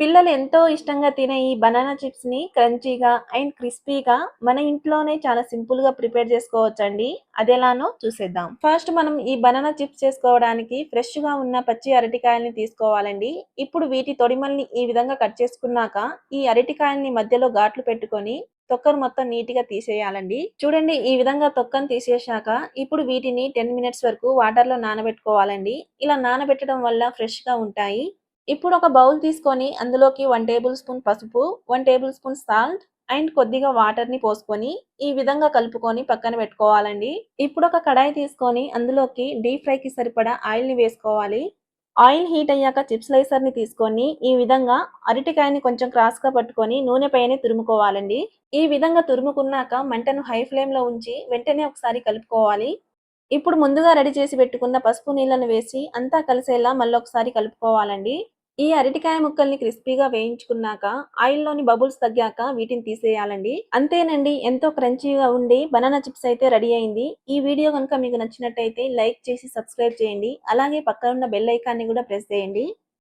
పిల్లలు ఎంతో ఇష్టంగా తినే ఈ బనానా చిప్స్‌ని క్రంచీగా అండ్ క్రిస్పీగా మన ఇంట్లోనే చాలా సింపుల్‌గా ప్రిపేర్ చేసుకోవచ్చండి. అదెలానో చూసేద్దాం. ఫస్ట్ మనం ఈ బనానా చిప్స్ చేసుకోవడానికి ఫ్రెష్‌గా ఉన్న పచ్చి అరటికాయల్ని తీసుకోవాలండి. ఇప్పుడు వీటి తొడిమల్ని ఈ విధంగా కట్ చేసుకున్నాక, ఈ అరటికాయల్ని మధ్యలో ఘాట్లు పెట్టుకొని తొక్కను మొత్తం నీట్‌గా తీసేయాలండి. చూడండి ఈ విధంగా తొక్కను తీసేశాక, ఇప్పుడు వీటిని 10 మినిట్స్ వరకు వాటర్‌లో నానబెట్టుకోవాలండి. ఇలా నానబెట్టడం వల్ల ఫ్రెష్‌గా ఉంటాయి. ఇప్పుడు ఒక బౌల్ తీసుకొని అందులోకి 1 టేబుల్ స్పూన్ పసుపు, 1 టేబుల్ స్పూన్ సాల్ట్ అండ్ కొద్దిగా వాటర్‌ని పోసుకొని ఈ విధంగా కలుపుకొని పక్కన పెట్టుకోవాలండి. ఇప్పుడు ఒక కడాయి తీసుకొని అందులోకి డీప్ ఫ్రైకి సరిపడా ఆయిల్‌ని వేసుకోవాలి. ఆయిల్ హీట్ అయ్యాక చిప్స్ స్లైసర్‌ని తీసుకొని ఈ విధంగా అరటికాయని కొంచెం క్రాస్‌గా పట్టుకొని నూనె పైనే తురుముకోవాలండి. ఈ విధంగా తురుముకున్నాక మంటను హై ఫ్లేమ్‌లో ఉంచి వెంటనే ఒకసారి కలుపుకోవాలి. ఇప్పుడు ముందుగా రెడీ చేసి పెట్టుకున్న పసుపు నీళ్ళను వేసి అంతా కలిసేలా మళ్ళొకసారి కలుపుకోవాలండి. ఈ అరటికాయ ముక్కల్ని క్రిస్పీగా వేయించుకున్నాక ఆయిల్‌లోని బబుల్స్ తగ్గాక వీటిని తీసేయాలండి. అంతేనండి, ఎంతో క్రంచీగా ఉండి బనానా చిప్స్ అయితే రెడీ అయింది. ఈ వీడియో గనుక మీకు నచ్చినట్టయితే లైక్ చేసి సబ్స్క్రైబ్ చేయండి. అలాగే పక్కనున్న బెల్ ఐకాన్‌ని కూడా ప్రెస్ చేయండి.